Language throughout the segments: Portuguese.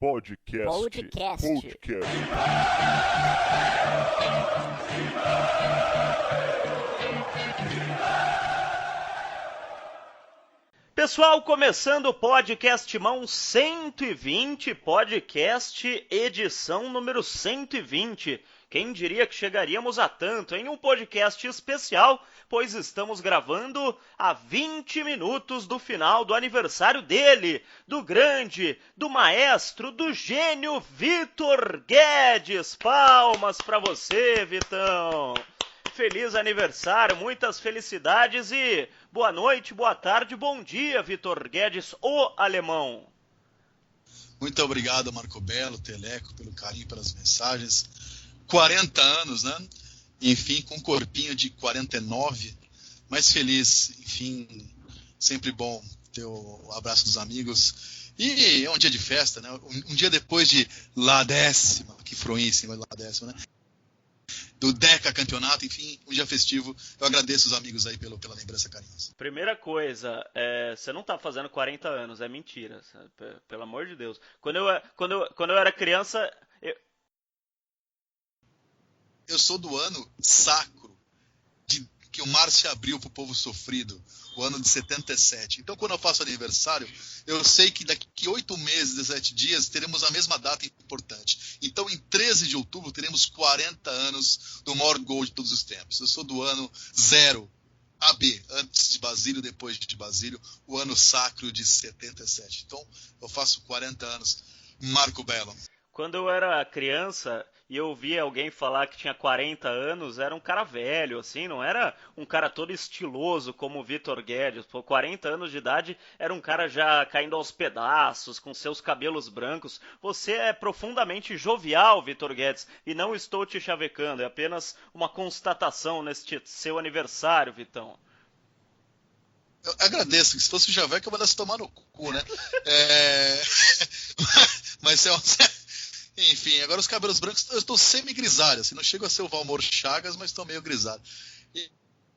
Podcast. Pessoal, começando o podcast Mão 120, podcast edição número 120. Quem diria que chegaríamos a tanto em um podcast especial, pois estamos gravando a 20 minutos do final do aniversário dele, do grande, do maestro, do gênio Vitor Guedes. Palmas pra você, Vitão! Feliz aniversário, muitas felicidades e boa noite, boa tarde, bom dia, Vitor Guedes, o alemão. Muito obrigado, Marco Belo, Teleco, pelo carinho, pelas mensagens. 40 anos, né? Enfim, com um corpinho de 49, mas feliz, enfim, sempre bom ter o abraço dos amigos. E é um dia de festa, né? Um dia depois de La Décima, que froíssima La Décima, né? Do Deca Campeonato, enfim, um dia festivo. Eu agradeço os amigos aí pela lembrança carinhosa. Primeira coisa, você não tá fazendo 40 anos, é mentira, sabe? Pelo amor de Deus. Quando eu era criança... Eu sou do ano sacro, que o mar se abriu para o povo sofrido, o ano de 77. Então, quando eu faço aniversário, eu sei que daqui 8 meses, 17 dias, teremos a mesma data importante. Então, em 13 de outubro, teremos 40 anos do maior gol de todos os tempos. Eu sou do ano 0, AB, antes de Basílio, depois de Basílio, o ano sacro de 77. Então, eu faço 40 anos. Marco Belo. Quando eu era criança e eu via alguém falar que tinha 40 anos, era um cara velho, assim, não era um cara todo estiloso como o Vitor Guedes. Por 40 anos de idade, era um cara já caindo aos pedaços, com seus cabelos brancos. Você é profundamente jovial, Vitor Guedes, e não estou te chavecando, é apenas uma constatação neste seu aniversário, Vitão. Eu agradeço, que se fosse o Javeca eu mandasse tomar no cu, né? Mas é um... Enfim, agora os cabelos brancos, eu estou semi-grisalho, assim, não chego a ser o Valmor Chagas, mas estou meio grisalho.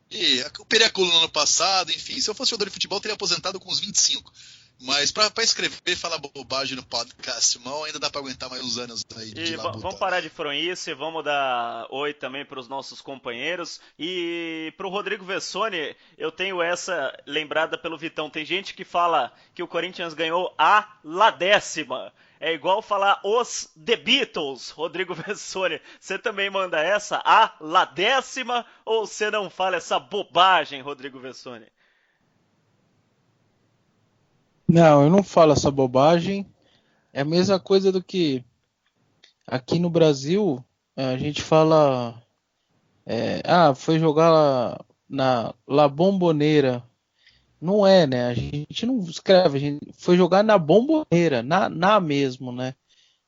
E eu perdi a coluna no ano passado, enfim, se eu fosse jogador de futebol, eu teria aposentado com uns 25. Mas para escrever e falar bobagem no podcast, irmão, ainda dá para aguentar mais uns anos aí de labuta. Vamos parar de fronhice, vamos dar oi também para os nossos companheiros. E para o Rodrigo Vessone, eu tenho essa lembrada pelo Vitão. Tem gente que fala que o Corinthians ganhou a La Décima. É igual falar os The Beatles, Rodrigo Vessone. Você também manda essa, a La Décima, ou você não fala essa bobagem, Rodrigo Vessone? Não, eu não falo essa bobagem. É a mesma coisa do que aqui no Brasil a gente fala. Foi jogar lá na La Bombonera. Não é, né? A gente não escreve, a gente foi jogar na Bombonera, na mesmo, né?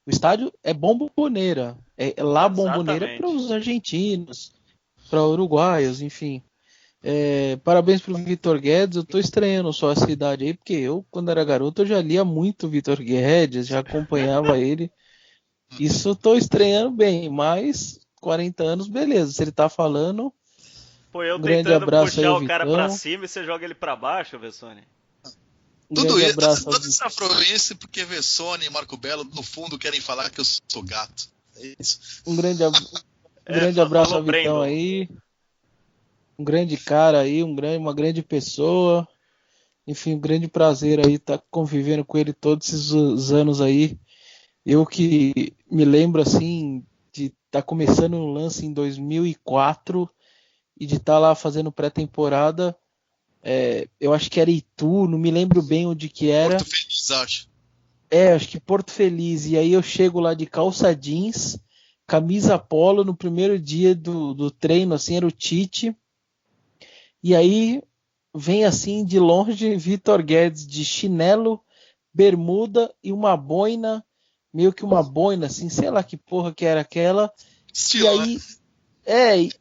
O estádio é Bombonera, é La Bombonera para os argentinos, para uruguaios, enfim. Parabéns pro Vitor Guedes, eu tô estranhando só essa idade aí, porque eu, quando era garoto, eu já lia muito Vitor Guedes, já acompanhava ele. Isso eu tô estranhando bem, mas 40 anos, beleza, se ele tá falando... Pô, eu tentando puxar o cara pra cima e você joga ele pra baixo, Vessone. Tudo isso, toda essa afluência porque Vessone e Marco Belo, no fundo, querem falar que eu sou gato. É isso. Um grande abraço ao Vitão aí. Um grande cara aí, uma grande pessoa. Enfim, um grande prazer aí estar convivendo com ele todos esses anos aí. Eu que me lembro, assim, de estar começando no lance em 2004... e de estar lá fazendo pré-temporada, eu acho que era Itu, não me lembro bem onde que era. Porto Feliz, acho. Acho que Porto Feliz, e aí eu chego lá de calça jeans, camisa polo, no primeiro dia do treino, assim, era o Tite, e aí vem assim, de longe, Vitor Guedes de chinelo, bermuda e uma boina, meio que uma boina, assim, sei lá que porra que era aquela, Estilo, e aí...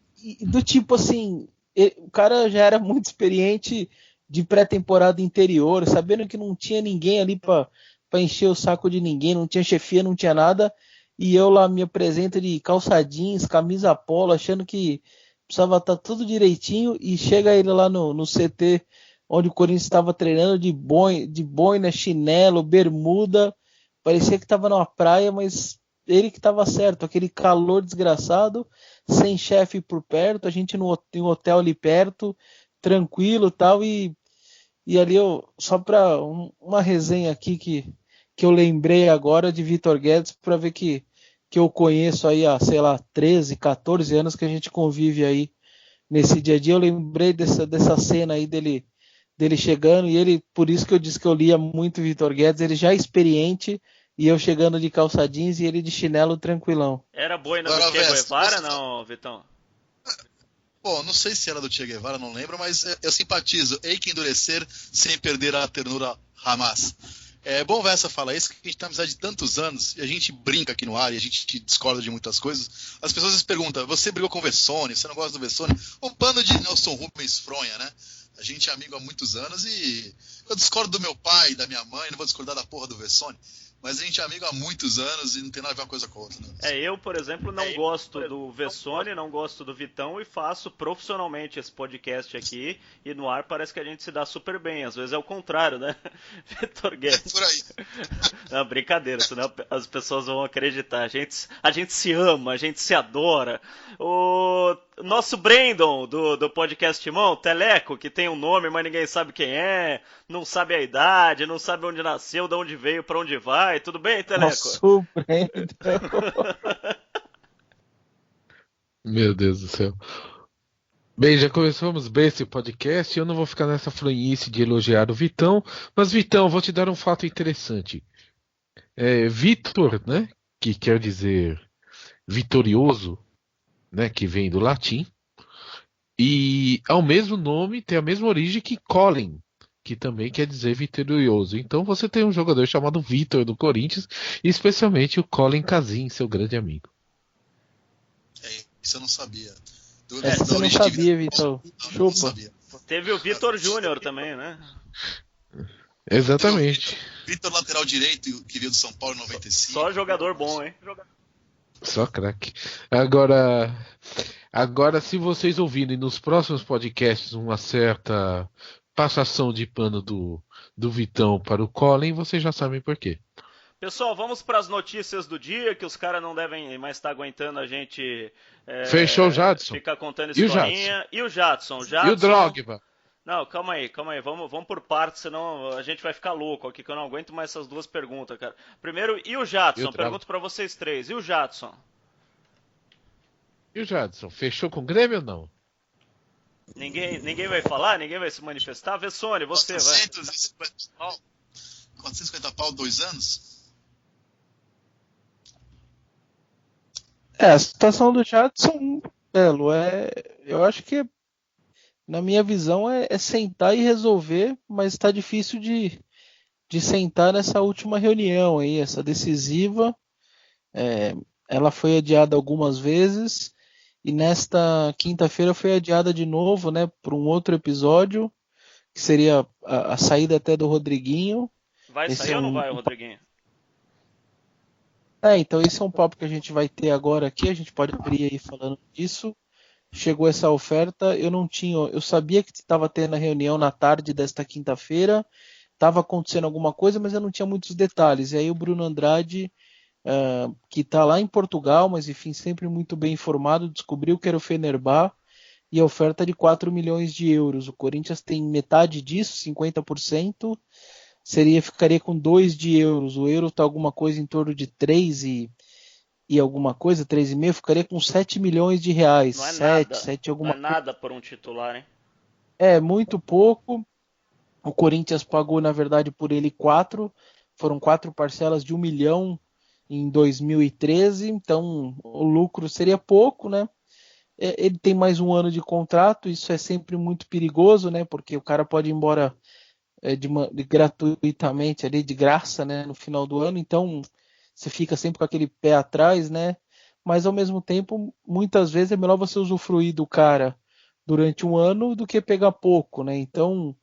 do tipo assim, o cara já era muito experiente de pré-temporada interior, sabendo que não tinha ninguém ali para encher o saco de ninguém, não tinha chefia, não tinha nada, e eu lá me apresento de calça jeans, camisa polo, achando que precisava estar tudo direitinho, e chega ele lá no CT, onde o Corinthians estava treinando de boina, chinelo, bermuda, parecia que estava numa praia, mas ele que estava certo, aquele calor desgraçado, sem chefe por perto, a gente tem um hotel ali perto, tranquilo tal, e ali só para uma resenha aqui que eu lembrei agora de Vitor Guedes, para ver que eu conheço aí há, sei lá, 13, 14 anos que a gente convive aí nesse dia a dia, eu lembrei dessa cena aí dele chegando, e ele, por isso que eu disse que eu lia muito Vitor Guedes, ele já é experiente, e eu chegando de calça jeans e ele de chinelo tranquilão. Era boina do Agora, Che Vesta, Guevara, não, Vitão? Bom, não sei se era do Che Guevara, não lembro, mas eu simpatizo. Ei que endurecer sem perder a ternura Hamas. É bom ver essa fala isso, que a gente tem amizade de tantos anos, e a gente brinca aqui no ar, e a gente discorda de muitas coisas. As pessoas se perguntam, você brigou com o Vessone, você não gosta do Vessone? Um pano de Nelson Rubens fronha, né? A gente é amigo há muitos anos e eu discordo do meu pai, da minha mãe, não vou discordar da porra do Vessone, mas a gente é amigo há muitos anos e não tem nada a ver uma coisa com a outra. Né? Eu, por exemplo, não gosto do Vessone, não gosto do Vitão e faço profissionalmente esse podcast aqui e no ar parece que a gente se dá super bem. Às vezes é o contrário, né? Vitor Guedes. Por aí. Não, brincadeira, senão as pessoas vão acreditar. A gente se ama, a gente se adora. O nosso Brandon do podcast Timão, Teleco, que tem um nome, mas ninguém sabe quem é, não sabe a idade, não sabe onde nasceu, de onde veio, pra onde vai. Tudo bem, Teleco? Nossa, o Brandon. Meu Deus do céu. Bem, já começamos bem esse podcast. Eu não vou ficar nessa franhice de elogiar o Vitão, mas Vitão, vou te dar um fato interessante. Vitor, né, que quer dizer vitorioso, né, que vem do latim, e ao mesmo nome tem a mesma origem que Colin, que também quer dizer vitorioso. Então você tem um jogador chamado Vitor do Corinthians, e especialmente o Colin Casim, seu grande amigo. Isso eu não sabia. Você não sabia, Vitor. Chupa. Teve o Vitor Júnior também, né? Exatamente. Vitor, lateral direito, que veio do São Paulo em 95. Só jogador bom, hein? Só craque. Agora, se vocês ouvirem nos próximos podcasts uma certa passação de pano do Vitão para o Colin, vocês já sabem por quê. Pessoal, vamos para as notícias do dia, que os caras não devem mais estar aguentando a gente Fechou o Jadson. ficar contando E o historinha. E o Jadson? E o Drogba? Não, calma aí. Vamos por partes, senão a gente vai ficar louco aqui, que eu não aguento mais essas duas perguntas, cara. Primeiro, e o Jadson? Pergunto para vocês três. E o Jadson? E o Jadson? Fechou com o Grêmio ou não? Ninguém vai falar? Ninguém vai se manifestar? Vessone, você vai. 450 pau, 2 anos? A situação do Jadson, Belo, eu acho que, na minha visão, é sentar e resolver, mas está difícil de sentar nessa última reunião aí, essa decisiva. Ela foi adiada algumas vezes e nesta quinta-feira foi adiada de novo, né, por um outro episódio, que seria a saída até do Rodriguinho. Vai sair ou não vai o Rodriguinho? Então esse é um papo que a gente vai ter agora aqui, a gente pode abrir aí falando disso. Chegou essa oferta, eu sabia que estava tendo a reunião na tarde desta quinta-feira, estava acontecendo alguma coisa, mas eu não tinha muitos detalhes. E aí o Bruno Andrade, que está lá em Portugal, mas enfim, sempre muito bem informado, descobriu que era o Fenerbahçe e a oferta de 4 milhões de euros. O Corinthians tem metade disso, 50%. Ficaria com 2 de euros. O euro está alguma coisa em torno de 3 e alguma coisa, 3,5, ficaria com 7 milhões de reais. Não é 7, nada. 7 alguma Não é nada por um titular, hein? Muito pouco. O Corinthians pagou, na verdade, por ele 4. Foram 4 parcelas de 1 milhão em 2013. Então, o lucro seria pouco, né? Ele tem mais um ano de contrato. Isso é sempre muito perigoso, né? Porque o cara pode ir embora gratuitamente ali, de graça, né, no final do ano, então você fica sempre com aquele pé atrás, né, mas ao mesmo tempo, muitas vezes é melhor você usufruir do cara durante um ano do que pegar pouco, né, então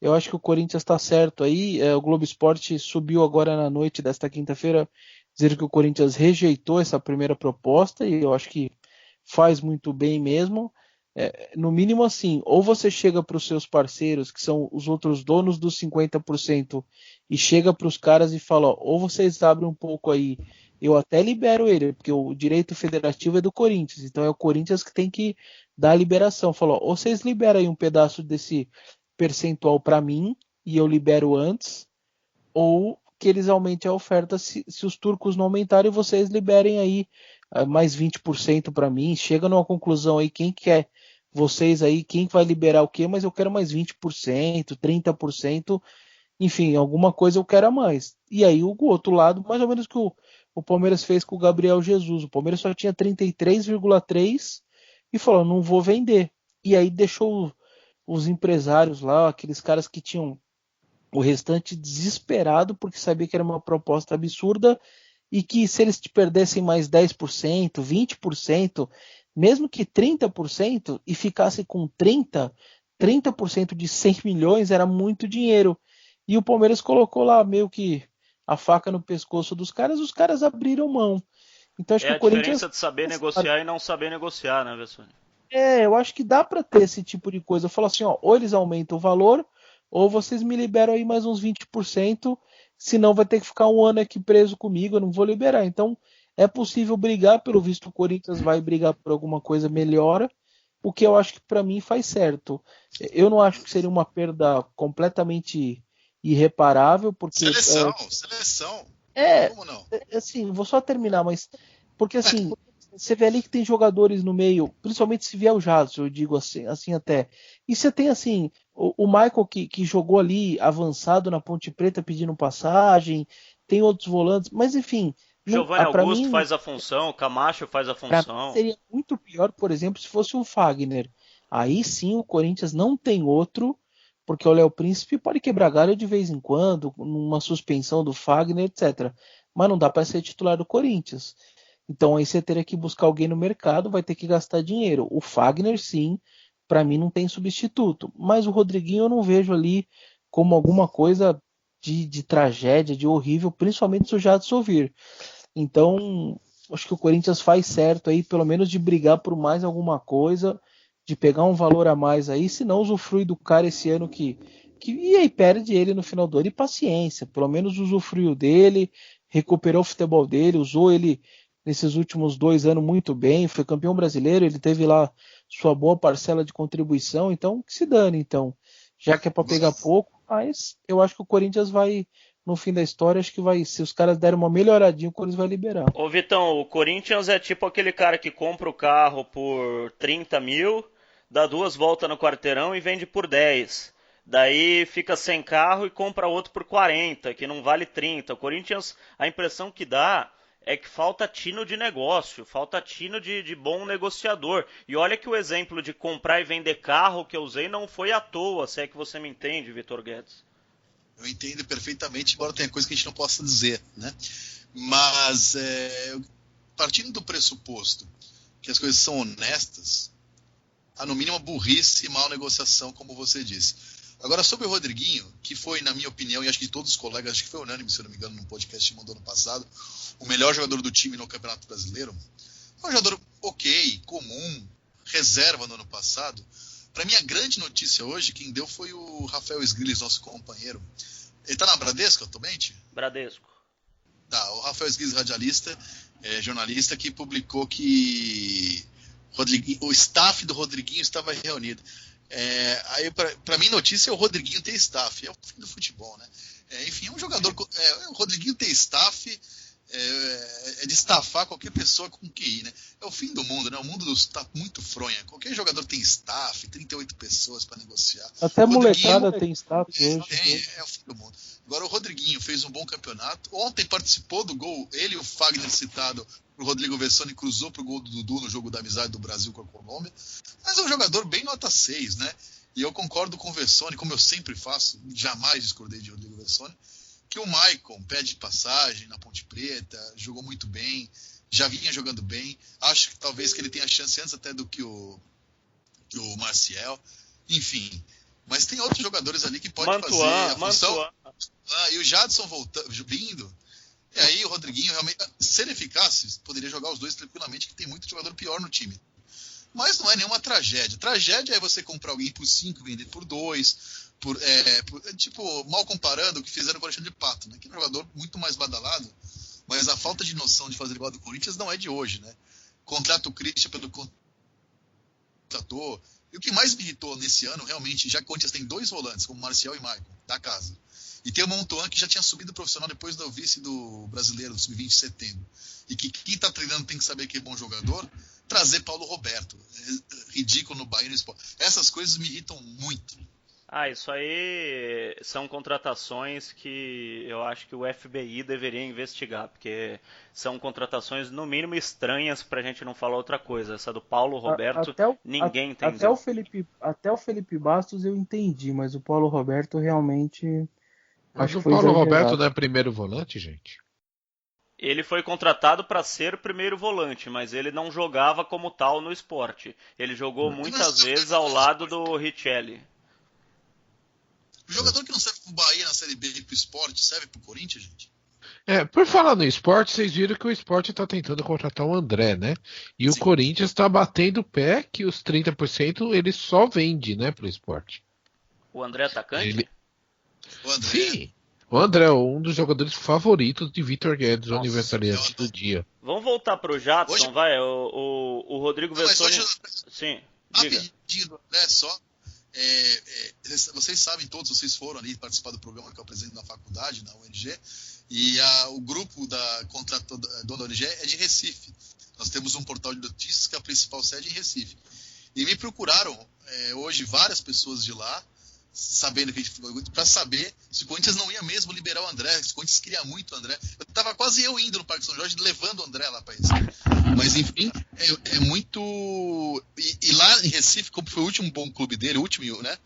eu acho que o Corinthians está certo aí. O Globo Esporte subiu agora na noite desta quinta-feira, dizendo que o Corinthians rejeitou essa primeira proposta, e eu acho que faz muito bem mesmo. no mínimo assim, ou você chega para os seus parceiros, que são os outros donos dos 50%, e chega para os caras e fala, ó, ou vocês abrem um pouco aí, eu até libero ele, porque o direito federativo é do Corinthians, então é o Corinthians que tem que dar a liberação. Falou, ou vocês liberam aí um pedaço desse percentual para mim, e eu libero antes, ou que eles aumentem a oferta se os turcos não aumentarem, vocês liberem aí mais 20% para mim. Chega numa conclusão aí, quem quer vocês aí, quem vai liberar o quê, mas eu quero mais 20%, 30%, enfim, alguma coisa eu quero a mais. E aí o outro lado, mais ou menos que o Palmeiras fez com o Gabriel Jesus. O Palmeiras só tinha 33,3 e falou, não vou vender. E aí deixou os empresários lá, aqueles caras que tinham o restante desesperado porque sabia que era uma proposta absurda e que se eles te perdessem mais 10%, 20%, mesmo que 30% e ficasse com 30% de 100 milhões era muito dinheiro. E o Palmeiras colocou lá meio que a faca no pescoço dos caras, os caras abriram mão. Então acho É que a o Corinthians diferença de saber negociar e não saber negociar, né, Vessone? eu acho que dá para ter esse tipo de coisa. Eu falo assim, ó, ou eles aumentam o valor, ou vocês me liberam aí mais uns 20%, senão vai ter que ficar um ano aqui preso comigo, eu não vou liberar. Então, é possível brigar, pelo visto o Corinthians vai brigar por alguma coisa melhor, o que eu acho que para mim faz certo. Eu não acho que seria uma perda completamente irreparável, porque Seleção. é, Como não? assim, vou só terminar, mas porque assim, você vê ali que tem jogadores no meio, principalmente se vier o Jadson, eu digo assim até. E você tem assim, o Michael que jogou ali avançado na Ponte Preta pedindo passagem, tem outros volantes, mas enfim, Giovanni para Augusto mim, faz a função, Camacho faz a pra mim função. seria muito pior, por exemplo, se fosse o Fagner. Aí sim o Corinthians não tem outro, porque o Léo Príncipe pode quebrar galho de vez em quando, numa suspensão do Fagner, etc. Mas não dá para ser titular do Corinthians. Então aí você teria que buscar alguém no mercado, vai ter que gastar dinheiro. O Fagner, sim, para mim não tem substituto. Mas o Rodriguinho eu não vejo ali como alguma coisa de tragédia, de horrível, principalmente se o Jadson vir. Então, acho que o Corinthians faz certo aí, pelo menos de brigar por mais alguma coisa, de pegar um valor a mais aí, se não usufrui do cara esse ano que e aí perde ele no final do ano e paciência, pelo menos usufruiu dele, recuperou o futebol dele, usou ele nesses últimos 2 anos muito bem, foi campeão brasileiro, ele teve lá sua boa parcela de contribuição, então que se dane, então, já que é para pegar pouco, mas eu acho que o Corinthians vai no fim da história, acho que vai, se os caras derem uma melhoradinha, o Corinthians vai liberar. Ô Vitão, o Corinthians é tipo aquele cara que compra o carro por 30 mil, dá 2 voltas no quarteirão e vende por 10. Daí fica sem carro e compra outro por 40, que não vale 30. O Corinthians, a impressão que dá é que falta tino de negócio, falta tino de bom negociador. E olha que o exemplo de comprar e vender carro que eu usei não foi à toa, se é que você me entende, Vitor Guedes. Eu entendo perfeitamente, embora tenha coisa que a gente não possa dizer, né? Mas, partindo do pressuposto que as coisas são honestas, há no mínimo burrice e mal negociação, como você disse. Agora, sobre o Rodriguinho, que foi, na minha opinião, e acho que de todos os colegas, acho que foi unânime, se eu não me engano, num podcast do ano passado, o melhor jogador do time no Campeonato Brasileiro, é um jogador ok, comum, reserva no ano passado. Para mim, a grande notícia hoje, quem deu foi o Rafael Sgrilles, nosso companheiro. Ele tá na Bradesco atualmente? Bradesco. Tá, o Rafael Sgrilles, radialista, jornalista, que publicou que o staff do Rodriguinho estava reunido. Aí, para mim, notícia é o Rodriguinho ter staff. É o fim do futebol, né? Enfim, é um jogador. O Rodriguinho ter staff é de estafar qualquer pessoa com QI, né? É o fim do mundo, né? O mundo está muito fronha. Qualquer jogador tem staff, 38 pessoas para negociar. Até molecada tem staff hoje. É o fim do mundo. Agora o Rodriguinho fez um bom campeonato. Ontem participou do gol, ele e o Fagner citado, o Rodrigo Vessone cruzou pro gol do Dudu no jogo da amizade do Brasil com a Colômbia. Mas é um jogador bem nota 6, né? E eu concordo com o Vessone, como eu sempre faço, jamais discordei de Rodrigo Vessone, que o Maicon pede passagem na Ponte Preta, jogou muito bem, já vinha jogando bem. Acho que talvez que ele tenha chance antes até do que o Marcial. Enfim, mas tem outros jogadores ali que podem fazer a função. E o Jadson vindo. E aí o Rodriguinho realmente, se ele ficasse, poderia jogar os dois tranquilamente, que tem muito jogador pior no time. Mas não é nenhuma tragédia. Tragédia é você comprar alguém por 5 e vender por 2, tipo, mal comparando o que fizeram com o Alexandre Pato, né? Que é um jogador muito mais badalado, mas a falta de noção de fazer igual do Corinthians não é de hoje, né? Contrata o Christian pelo contratou. E o que mais me irritou nesse ano, realmente, já que o Corinthians tem 2 volantes, como Marcial e Maicon, da casa, e tem o Montoan que já tinha subido profissional depois do vice do brasileiro, do sub-20 de setembro, e que quem está treinando tem que saber que é bom jogador, trazer Paulo Roberto. É ridículo no Bahia no Esporte. Essas coisas me irritam muito. Isso aí são contratações que eu acho que o FBI deveria investigar, porque são contratações no mínimo estranhas, pra gente não falar outra coisa. Essa do Paulo Roberto, ninguém entendeu. Até o Felipe Bastos eu entendi, mas o Paulo Roberto realmente Mas acho o que foi Paulo exagerado. Roberto não é primeiro volante, gente? Ele foi contratado para ser primeiro volante, mas ele não jogava como tal no esporte. Ele jogou muitas vezes ao lado do Richelli. O jogador que não serve pro Bahia na Série B e pro Esporte serve pro Corinthians, gente? Por falar no esporte, vocês viram que o esporte está tentando contratar o André, né? E Sim. O Corinthians está batendo o pé que os 30% ele só vende, né, pro esporte. O André atacante? O André, Sim. O André é um dos jogadores favoritos de Vitor Guedes, o Nossa, aniversariante do dia. Vamos voltar pro Jadson, Hoje- vai. O Rodrigo Não, mas Vessoni. hoje- Sim, diga. rapidinho do André só. Vocês sabem todos, vocês foram ali participar do programa que eu apresento na faculdade, na UNG, e o grupo da Dona ONG é de Recife. Nós temos um portal de notícias que é a principal sede em Recife. E me procuraram hoje várias pessoas de lá, sabendo que para saber se o Corinthians não ia mesmo liberar o André, se o Corinthians queria muito o André. Tava quase eu indo no Parque São Jorge, levando o André lá para isso. Mas enfim, é muito... E lá em Recife, como foi o último bom clube dele, o último, né?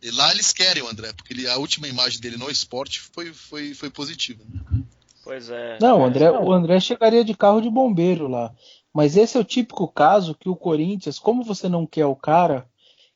E lá eles querem o André, porque a última imagem dele no esporte foi positiva. Né? Pois é. Não, o André chegaria de carro de bombeiro lá. Mas esse é o típico caso que o Corinthians, como você não quer o cara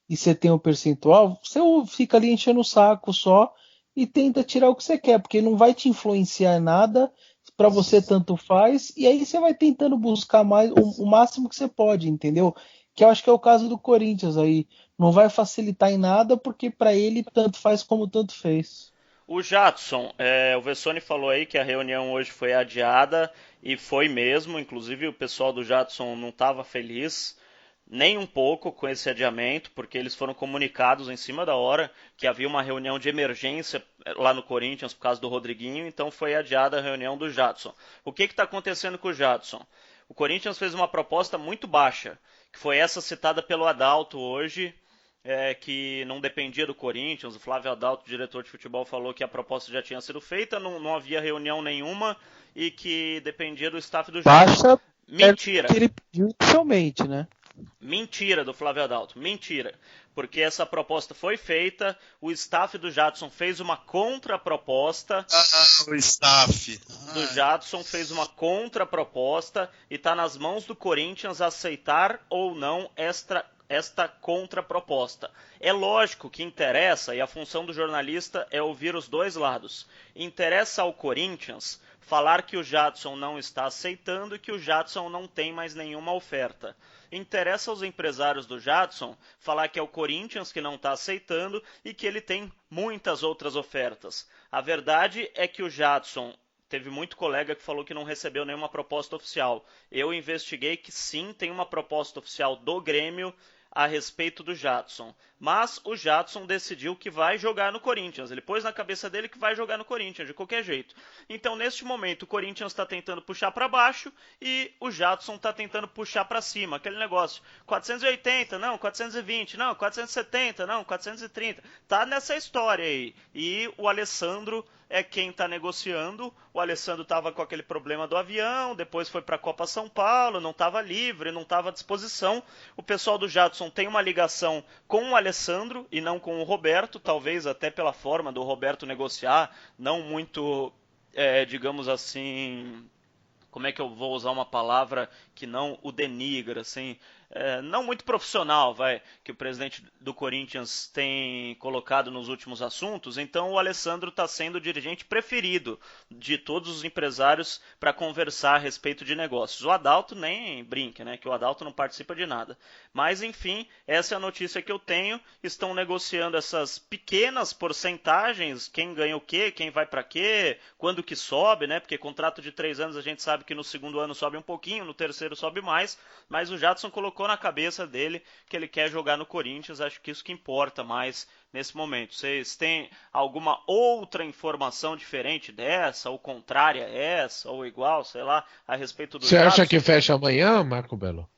e você tem um percentual, você fica ali enchendo o saco só e tenta tirar o que você quer, porque não vai te influenciar em nada, para você tanto faz, e aí você vai tentando buscar mais o máximo que você pode, entendeu? Que eu acho que é o caso do Corinthians aí. Não vai facilitar em nada, porque para ele tanto faz como tanto fez. O Jadson, o Vessoni falou aí que a reunião hoje foi adiada, e foi mesmo, inclusive o pessoal do Jadson não estava feliz nem um pouco com esse adiamento, porque eles foram comunicados em cima da hora que havia uma reunião de emergência lá no Corinthians por causa do Rodriguinho, então foi adiada a reunião do Jadson. O que está acontecendo com o Jadson? O Corinthians fez uma proposta muito baixa, que foi essa citada pelo Adalto hoje, que não dependia do Corinthians. O Flávio Adalto, diretor de futebol, falou que a proposta já tinha sido feita, não havia reunião nenhuma e que dependia do staff do Jadson. Baixa Mentira. Que ele pediu inicialmente, né? Mentira do Flávio Adalto, mentira. Porque essa proposta foi feita, o staff do Jadson fez uma contraproposta. O staff do Jadson fez uma contraproposta e está nas mãos do Corinthians aceitar ou não esta contraproposta. É lógico que interessa, e a função do jornalista é ouvir os dois lados. Interessa ao Corinthians falar que o Jadson não está aceitando e que o Jadson não tem mais nenhuma oferta. Interessa aos empresários do Jadson falar que é o Corinthians que não está aceitando e que ele tem muitas outras ofertas. A verdade é que o Jadson... Teve muito colega que falou que não recebeu nenhuma proposta oficial. Eu investiguei que sim, tem uma proposta oficial do Grêmio a respeito do Jadson. Mas o Jadson decidiu que vai jogar no Corinthians. Ele pôs na cabeça dele que vai jogar no Corinthians, de qualquer jeito. Então, neste momento, o Corinthians está tentando puxar para baixo e o Jadson está tentando puxar para cima. Aquele negócio, 480, não, 420, não, 470, não, 430. Tá nessa história aí. E o Alessandro é quem está negociando. O Alessandro estava com aquele problema do avião, depois foi para a Copa São Paulo, não estava livre, não estava à disposição. O pessoal do Jadson tem uma ligação com o Alessandro e não com o Roberto, talvez até pela forma do Roberto negociar, não muito, digamos assim, como é que eu vou usar uma palavra que não o denigra, assim, não muito profissional, que o presidente do Corinthians tem colocado nos últimos assuntos. Então o Alessandro está sendo o dirigente preferido de todos os empresários para conversar a respeito de negócios. O Adalto nem brinca, né, que o Adalto não participa de nada. Mas enfim, essa é a notícia que eu tenho. Estão negociando essas pequenas porcentagens, quem ganha o quê, quem vai para quê, quando que sobe, né, porque contrato de 3 anos a gente sabe que no segundo ano sobe um pouquinho, no terceiro sobe mais, mas o Jadson colocou na cabeça dele que ele quer jogar no Corinthians. Acho que isso que importa mais nesse momento. Vocês têm alguma outra informação diferente dessa, ou contrária a essa, ou igual, sei lá, a respeito do Você Jadson? acha que fecha amanhã, Marco Belo?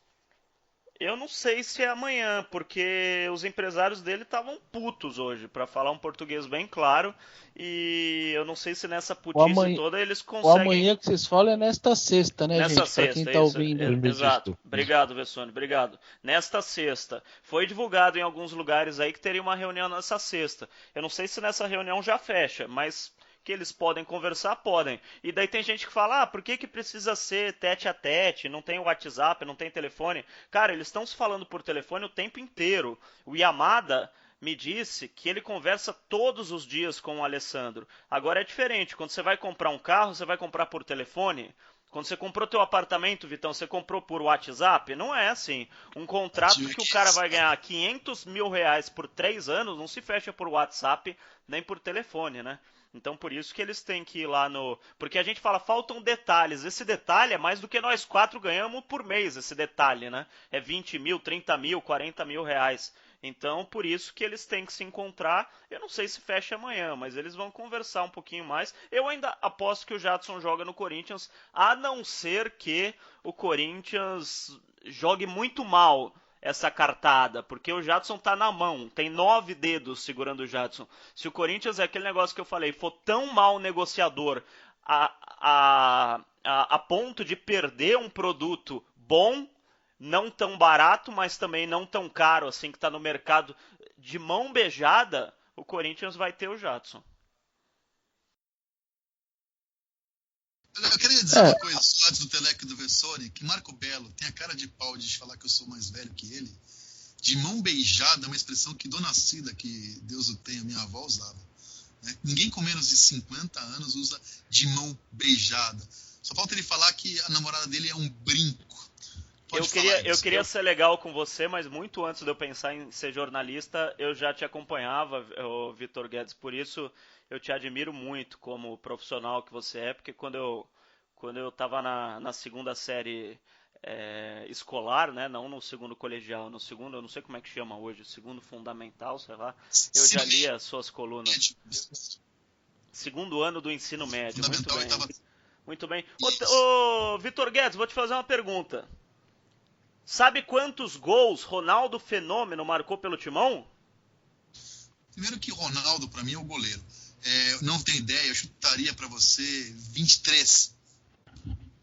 Eu não sei se é amanhã, porque os empresários dele estavam putos hoje, para falar um português bem claro, e eu não sei se nessa putice toda eles O conseguem... amanhã que vocês falam é nesta sexta, né, Nesta gente? Pra quem sexta, tá isso. ouvindo. Exato. Obrigado, Vessone, obrigado. Nesta sexta. Foi divulgado em alguns lugares aí que teria uma reunião nessa sexta. Eu não sei se nessa reunião já fecha, mas que eles podem conversar, podem. E daí tem gente que fala, por que precisa ser tete a tete, não tem WhatsApp, não tem telefone? Cara, eles estão se falando por telefone o tempo inteiro. O Yamada me disse que ele conversa todos os dias com o Alessandro. Agora é diferente, quando você vai comprar um carro, você vai comprar por telefone? Quando você comprou teu apartamento, Vitão, você comprou por WhatsApp? Não é assim. Um contrato que o cara vai ganhar 500 mil reais por 3 anos não se fecha por WhatsApp nem por telefone, né? Então por isso que eles têm que ir lá no... Porque a gente fala, faltam detalhes. Esse detalhe é mais do que nós 4 ganhamos por mês, esse detalhe, né? É 20 mil, 30 mil, 40 mil reais. Então, por isso que eles têm que se encontrar. Eu não sei se fecha amanhã, mas eles vão conversar um pouquinho mais. Eu ainda aposto que o Jadson joga no Corinthians, a não ser que o Corinthians jogue muito mal essa cartada, porque o Jadson tá na mão, tem 9 dedos segurando o Jadson. Se o Corinthians, é aquele negócio que eu falei, for tão mal negociador a ponto de perder um produto bom, não tão barato, mas também não tão caro, assim, que está no mercado de mão beijada, o Corinthians vai ter o Jadson. Eu queria dizer uma coisa antes do Teleco e do Vessone, que Marco Belo tem a cara de pau de falar que eu sou mais velho que ele. De mão beijada é uma expressão que Dona Cida, que Deus o tenha, minha avó usava. Né? Ninguém com menos de 50 anos usa de mão beijada. Só falta ele falar que a namorada dele é um brinco. Eu queria ser legal com você, mas muito antes de eu pensar em ser jornalista, eu já te acompanhava, Vitor Guedes, por isso eu te admiro muito como profissional que você é, porque quando eu estava na segunda série escolar, né, não no segundo colegial, no segundo, eu não sei como é que chama hoje, segundo fundamental, sei lá, eu já li as suas colunas. Segundo ano do ensino médio, muito bem. Muito bem. Ô, Vitor Guedes, vou te fazer uma pergunta. Sabe quantos gols Ronaldo Fenômeno marcou pelo Timão? Primeiro que Ronaldo, para mim, é o goleiro. Não tenho ideia, eu chutaria para você 23.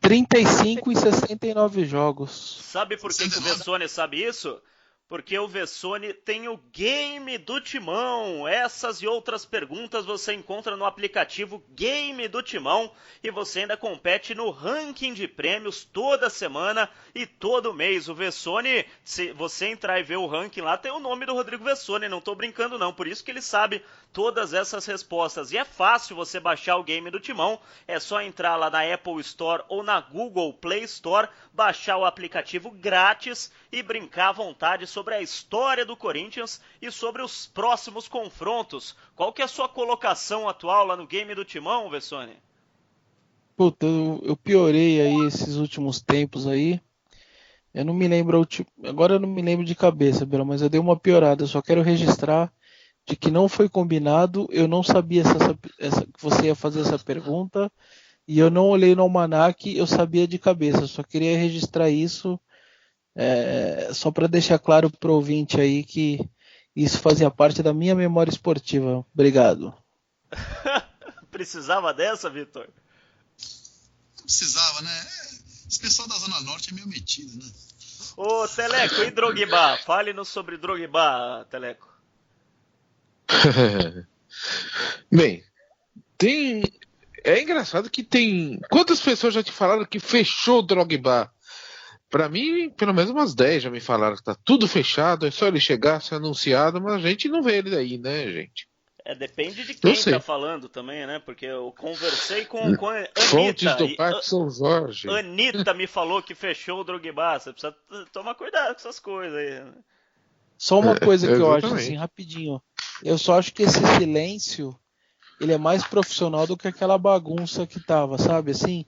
35 e 69 jogos. Sabe por que o Vessone sabe isso? Porque o Vessone tem o Game do Timão. Essas e outras perguntas você encontra no aplicativo Game do Timão. E você ainda compete no ranking de prêmios toda semana e todo mês. O Vessone, se você entrar e ver o ranking lá, tem o nome do Rodrigo Vessone. Não estou brincando não, por isso que ele sabe todas essas respostas. E é fácil você baixar o Game do Timão. É só entrar lá na Apple Store ou na Google Play Store, baixar o aplicativo grátis e brincar à vontade sobre a história do Corinthians e sobre os próximos confrontos. Qual que é a sua colocação atual lá no Game do Timão, Vessone? Puta, eu piorei aí esses últimos tempos aí. Eu não me lembro, agora eu não me lembro de cabeça, Bela, mas eu dei uma piorada. Eu só quero registrar de que não foi combinado. Eu não sabia que você ia fazer essa pergunta e eu não olhei no almanaque. Eu sabia de cabeça. Eu só queria registrar isso. Só para deixar claro para o ouvinte aí que isso fazia parte da minha memória esportiva. Obrigado. Precisava dessa, Vitor? Não precisava, né? Esse pessoal da Zona Norte é meio metido, né? Ô, Teleco, e Drogba? Fale-nos sobre Drogba, Teleco. Bem, É engraçado que tem. Quantas pessoas já te falaram que fechou o Drogba? Pra mim, pelo menos umas 10 já me falaram que tá tudo fechado, é só ele chegar, ser anunciado, mas a gente não vê ele aí, né, gente? Depende de Não quem tá sei. falando também, né? Porque eu conversei com a Fontes Anitta do e Parque São Jorge. Anitta me falou que fechou o Drogba. Você precisa tomar cuidado com essas coisas aí, né? Só uma coisa que eu acho assim, Exatamente. rapidinho. Eu só acho que esse silêncio, ele é mais profissional do que aquela bagunça que tava, sabe? Assim,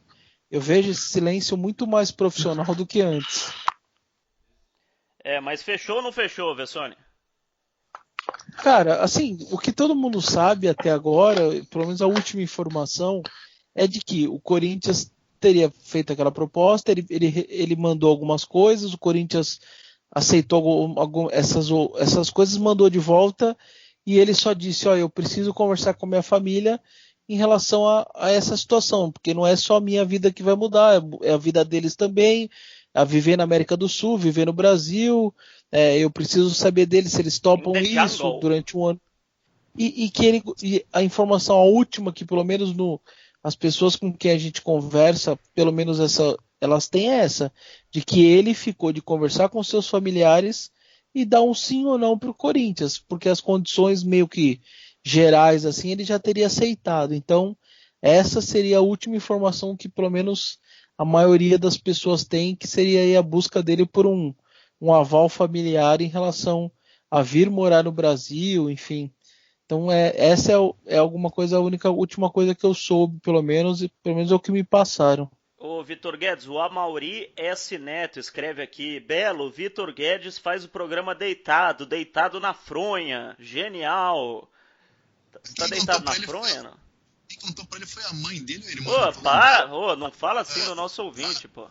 eu vejo esse silêncio muito mais profissional do que antes. Mas fechou ou não fechou, Vessone? Cara, assim, o que todo mundo sabe até agora, pelo menos a última informação, é de que o Corinthians teria feito aquela proposta, ele mandou algumas coisas, o Corinthians aceitou essas coisas, mandou de volta, e ele só disse, ó, eu preciso conversar com a minha família em relação a essa situação, porque não é só a minha vida que vai mudar, é a vida deles também, a viver na América do Sul, viver no Brasil, eu preciso saber deles se eles In topam the isso jungle. durante um ano. E a informação, a última, que pelo menos as pessoas com quem a gente conversa, pelo menos elas têm essa, de que ele ficou de conversar com seus familiares e dar um sim ou não para o Corinthians, porque as condições meio que gerais assim ele já teria aceitado. Então, essa seria a última informação que pelo menos a maioria das pessoas tem, que seria aí a busca dele por um aval familiar em relação a vir morar no Brasil, enfim. Então essa é alguma coisa, a última coisa que eu soube, pelo menos, e pelo menos é o que me passaram. Ô, Vitor Guedes, o Amauri S. Neto escreve aqui: Belo, Vitor Guedes faz o programa deitado na fronha. Genial. Você tá deitado na fronha, não? Quem contou pra ele foi a mãe dele, o irmão. Não fala assim do nosso ouvinte, pô.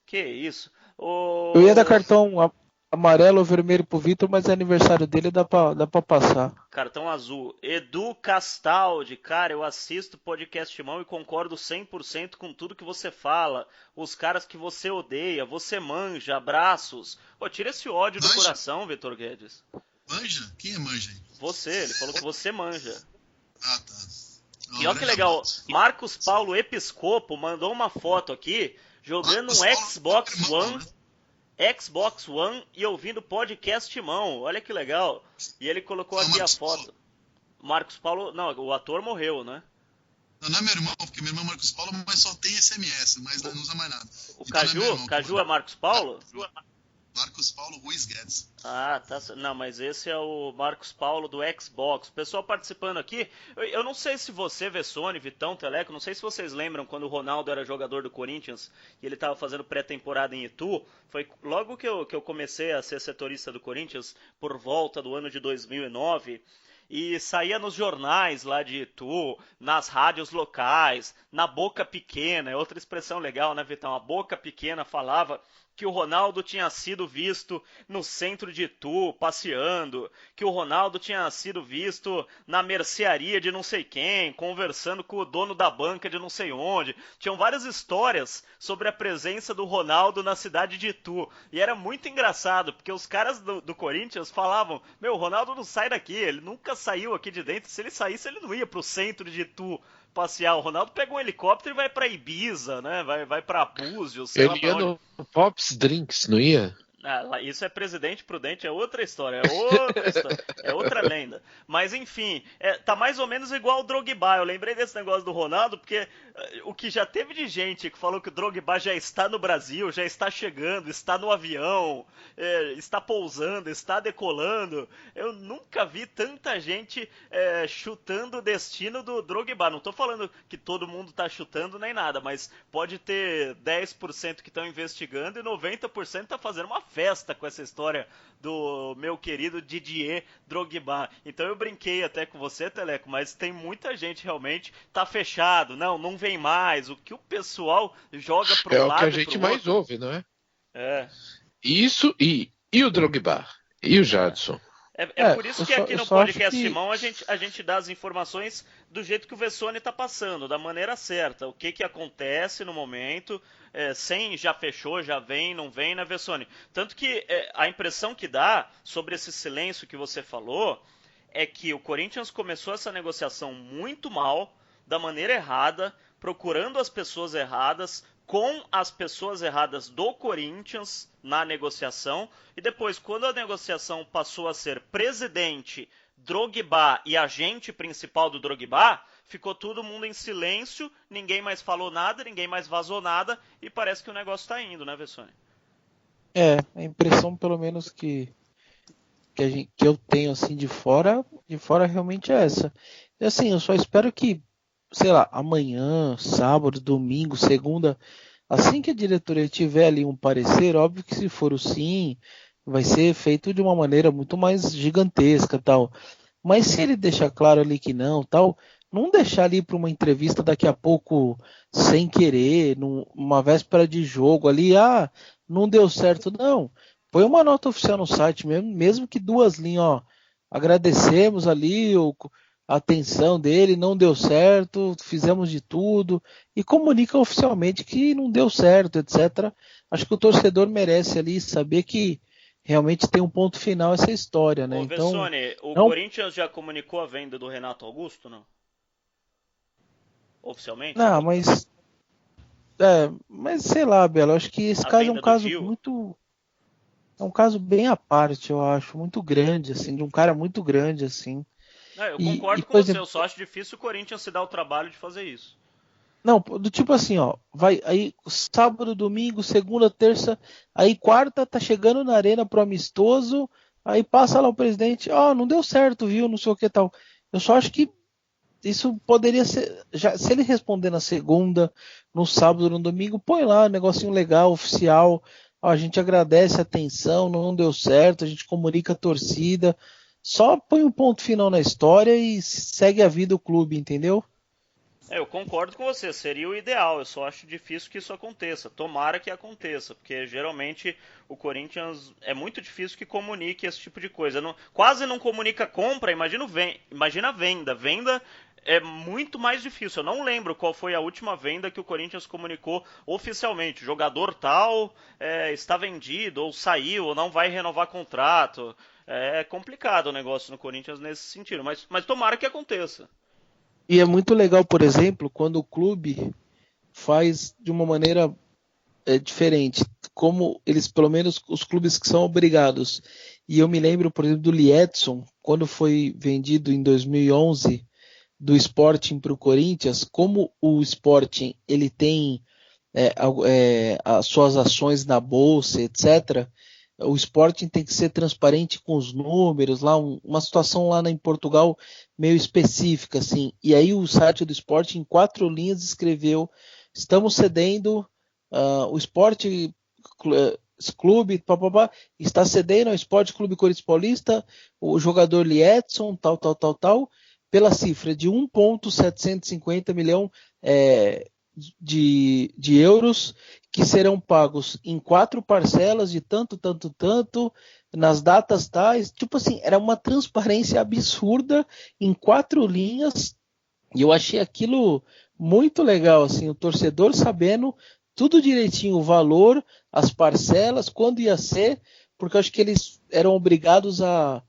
Que isso? Eu ia dar cartão amarelo ou vermelho pro Vitor, mas é aniversário dele, dá pra passar. Cartão azul. Edu Castaldi, cara, eu assisto podcast Mão e concordo 100% com tudo que você fala. Os caras que você odeia, você manja, abraços. Pô, tira esse ódio do coração, Vitor Guedes. Manja? Quem é manja aí? Você, ele falou que você manja. Ah, tá. E olha que legal, Marcos Paulo Episcopo mandou uma foto aqui, jogando um Xbox One, Xbox One e ouvindo podcast Mão. Olha que legal. E ele colocou aqui a foto. Marcos Paulo, não, o ator morreu, né? Não é meu irmão, porque meu irmão é Marcos Paulo, mas só tem SMS, mas não usa mais nada. O então Caju é Marcos Paulo? Marcos Paulo Ruiz Guedes. Ah, tá. Não, mas esse é o Marcos Paulo do Xbox. O pessoal participando aqui. Eu não sei se você, Vessone, Vitão, Teleco, não sei se vocês lembram quando o Ronaldo era jogador do Corinthians e ele estava fazendo pré-temporada em Itu. Foi logo que eu comecei a ser setorista do Corinthians, por volta do ano de 2009. E saía nos jornais lá de Itu, nas rádios locais, na boca pequena, é outra expressão legal, né, Vitão? A boca pequena falava que o Ronaldo tinha sido visto no centro de Itu, passeando, que o Ronaldo tinha sido visto na mercearia de não sei quem, conversando com o dono da banca de não sei onde. Tinham várias histórias sobre a presença do Ronaldo na cidade de Itu. E era muito engraçado, porque os caras do Corinthians falavam: meu, o Ronaldo não sai daqui, ele nunca saiu aqui de dentro, se ele saísse ele não ia pro centro de Itu passear. O Ronaldo pega um helicóptero e vai pra Ibiza, né? Vai pra Búzios, sei lá Ele pra ia onde. no Pops Drinks, não ia? Ah, isso é Presidente Prudente, é outra história, é outra lenda. Mas enfim, tá mais ou menos igual o Drogba. Eu lembrei desse negócio do Ronaldo, porque o que já teve de gente que falou que o Drogba já está no Brasil, já está chegando, está no avião, está pousando, está decolando. Eu nunca vi tanta gente chutando o destino do Drogba. Não tô falando que todo mundo tá chutando nem nada, mas pode ter 10% que estão investigando e 90% tá fazendo uma festa com essa história do meu querido Didier Drogba. Então eu brinquei até com você, Teleco, mas tem muita gente realmente tá fechado, não vem mais. O que o pessoal joga pro lado e pro outro. É o que a gente mais ouve, não é? É. Isso e o Drogba e o Jadson. É por isso que aqui no podcast Simão a gente dá as informações do jeito que o Vessone está passando, da maneira certa. O que acontece no momento, sem já fechou, já vem, não vem, né, Vessone? Tanto que a impressão que dá sobre esse silêncio que você falou é que o Corinthians começou essa negociação muito mal, da maneira errada, procurando as pessoas erradas, com as pessoas erradas do Corinthians na negociação, e depois, quando a negociação passou a ser presidente, Drogba e agente principal do Drogba, ficou todo mundo em silêncio, ninguém mais falou nada, ninguém mais vazou nada, e parece que o negócio está indo, né, Vessone? A impressão, pelo menos, que eu tenho assim de fora realmente é essa. E assim, eu só espero que, sei lá, amanhã, sábado, domingo, segunda, assim que a diretoria tiver ali um parecer, óbvio que se for o sim, vai ser feito de uma maneira muito mais gigantesca, tal. Mas se ele deixar claro ali que não, tal, não deixar ali para uma entrevista daqui a pouco sem querer, numa véspera de jogo ali, não deu certo, não. Põe uma nota oficial no site mesmo, mesmo que 2 linhas, ó. Agradecemos ali a atenção dele, não deu certo, fizemos de tudo e comunica oficialmente que não deu certo, etc. Acho que o torcedor merece ali saber que realmente tem um ponto final essa história, né? Ô, Então, Vessone, o não, Corinthians já comunicou a venda do Renato Augusto, não? Oficialmente? não, mas sei lá, Bela, acho que esse A caso é um venda do caso Gil? muito, é um caso bem à parte, eu acho, muito grande, assim, de um cara muito grande, assim. Não, eu E, concordo com por você, exemplo, eu só acho difícil o Corinthians se dar o trabalho de fazer isso. não, do tipo assim, ó, vai aí sábado, domingo, segunda, terça, aí quarta tá chegando na arena pro amistoso, aí passa lá o presidente, não deu certo, viu, não sei o que tal. Eu só acho que isso poderia ser, já, se ele responder na segunda, no sábado, no domingo, põe lá um negocinho legal, oficial, ó, a gente agradece a atenção, não deu certo, a gente comunica a torcida, só põe um ponto final na história e segue a vida o clube, entendeu? Eu concordo com você, seria o ideal, eu só acho difícil que isso aconteça. Tomara que aconteça, porque geralmente o Corinthians é muito difícil que comunique esse tipo de coisa. Quase não comunica compra, imagina a venda. Venda é muito mais difícil. Eu não lembro qual foi a última venda que o Corinthians comunicou oficialmente. Jogador tal está vendido, ou saiu, ou não vai renovar contrato. É complicado o negócio no Corinthians nesse sentido, mas tomara que aconteça. E é muito legal, por exemplo, quando o clube faz de uma maneira diferente, como eles, pelo menos os clubes que são obrigados. E eu me lembro, por exemplo, do Liedson, quando foi vendido em 2011 do Sporting para o Corinthians, como o Sporting ele tem as suas ações na bolsa, etc. O Sporting tem que ser transparente com os números, lá uma situação lá em Portugal meio específica, assim. E aí o site do Sporting, em 4 linhas, escreveu: estamos cedendo o Sport Clube, papapá, está cedendo ao Sport Clube Corinthians Paulista o jogador Liedson, tal, pela cifra de 1,750 milhão de euros, que serão pagos em 4 parcelas de tanto, nas datas tais. Tipo assim, era uma transparência absurda em 4 linhas, e eu achei aquilo muito legal, assim, o torcedor sabendo tudo direitinho, o valor, as parcelas, quando ia ser, porque eu acho que eles eram obrigados a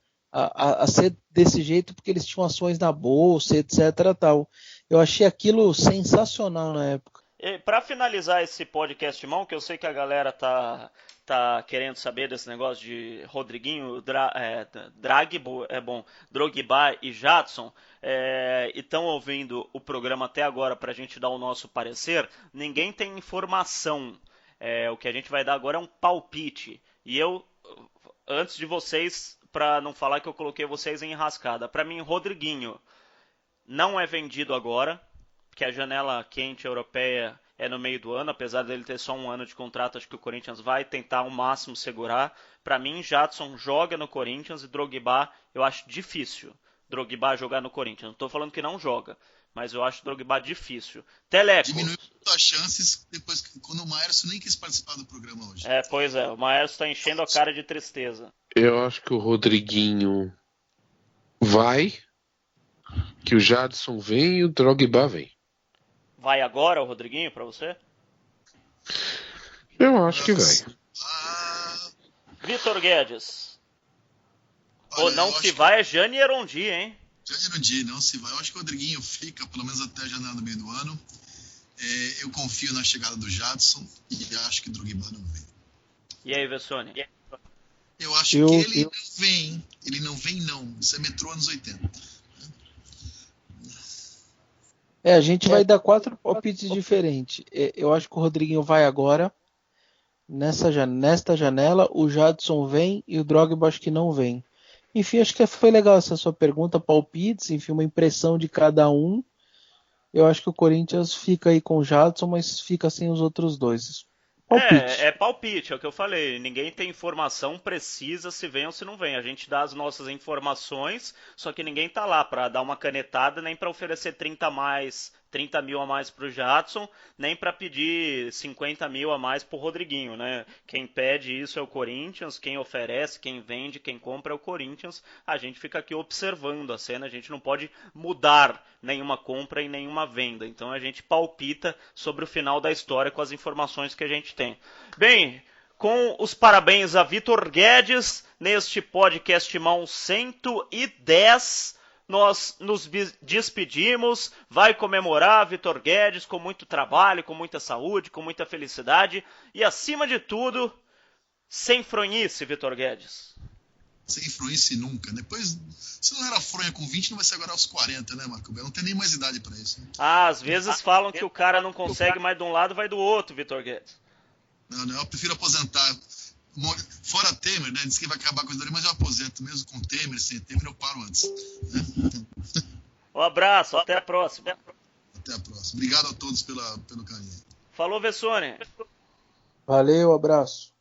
ser desse jeito, porque eles tinham ações na bolsa, etc. Tal. Eu achei aquilo sensacional na época. Para finalizar esse podcast, irmão, que eu sei que a galera tá querendo saber desse negócio de Rodriguinho, Drogba e Jadson, e estão ouvindo o programa até agora para a gente dar o nosso parecer, ninguém tem informação. O que a gente vai dar agora é um palpite. E eu, antes de vocês, para não falar que eu coloquei vocês em enrascada, para mim, Rodriguinho não é vendido agora, que a janela quente europeia é no meio do ano, apesar dele ter só um ano de contrato, acho que o Corinthians vai tentar ao máximo segurar. Para mim, Jadson joga no Corinthians e Drogba eu acho difícil. Drogba jogar no Corinthians. Não estou falando que não joga, mas eu acho Drogba difícil. Teleco. Diminuiu muito as chances depois quando o Maerson nem quis participar do programa hoje. Pois é, o Maestro está enchendo a cara de tristeza. Eu acho que o Rodriguinho vai, que o Jadson vem e o Drogba vem. Vai agora o Rodriguinho para você? Eu acho que vai. Vitor Guedes. Olha, Ou não se vai é Jane Erondi, hein? Já não digo, não se vai. Eu acho que o Rodriguinho fica, pelo menos até a janela do meio do ano. Eu confio na chegada do Jadson e acho que o Drogba não vem. E aí, Vessone? Eu acho que ele não vem. Ele não vem, não. Isso é metrô anos 80. A gente vai dar 4 palpites diferentes. Eu acho que o Rodriguinho vai agora. Nesta janela, o Jadson vem e o Drogba acho que não vem. Enfim, acho que foi legal essa sua pergunta, palpites, enfim, uma impressão de cada um. Eu acho que o Corinthians fica aí com o Jadson, mas fica sem os outros dois. Palpite. É palpite, é o que eu falei. Ninguém tem informação precisa se vem ou se não vem. A gente dá as nossas informações, só que ninguém tá lá para dar uma canetada, nem para oferecer 30 mil a mais pro Jadson, nem para pedir 50 mil a mais pro Rodriguinho, né? Quem pede isso é o Corinthians, quem oferece, quem vende, quem compra é o Corinthians. A gente fica aqui observando a cena, a gente não pode mudar nenhuma compra e nenhuma venda. Então a gente palpita sobre o final da história com as informações que a gente tem. Bem, com os parabéns a Vitor Guedes, neste podcast mão 110, nós nos despedimos, vai comemorar Vitor Guedes com muito trabalho, com muita saúde, com muita felicidade e, acima de tudo, sem fronhice, Vitor Guedes. Sem fronhice nunca. Depois, se não era fronha com 20, não vai ser agora aos 40, né, Marco Belo? Não tem nem mais idade pra isso. Né? Às vezes falam que o cara não consegue mais de um lado, vai do outro, Vitor Guedes. Não, eu prefiro aposentar. Fora Temer, né? Diz que vai acabar com os dois, mas eu aposento mesmo com Temer, sem Temer, eu paro antes. Né? Um abraço, até a próxima. Até a próxima. Obrigado a todos pelo carinho. Falou, Vessone. Valeu, abraço.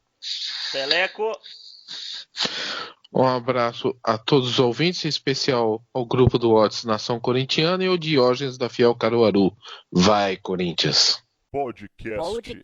Teleco. Um abraço a todos os ouvintes, em especial ao grupo do WhatsApp Nação Corintiana e ao Diógenes da Fiel Caruaru. Vai, Corinthians! Podcast.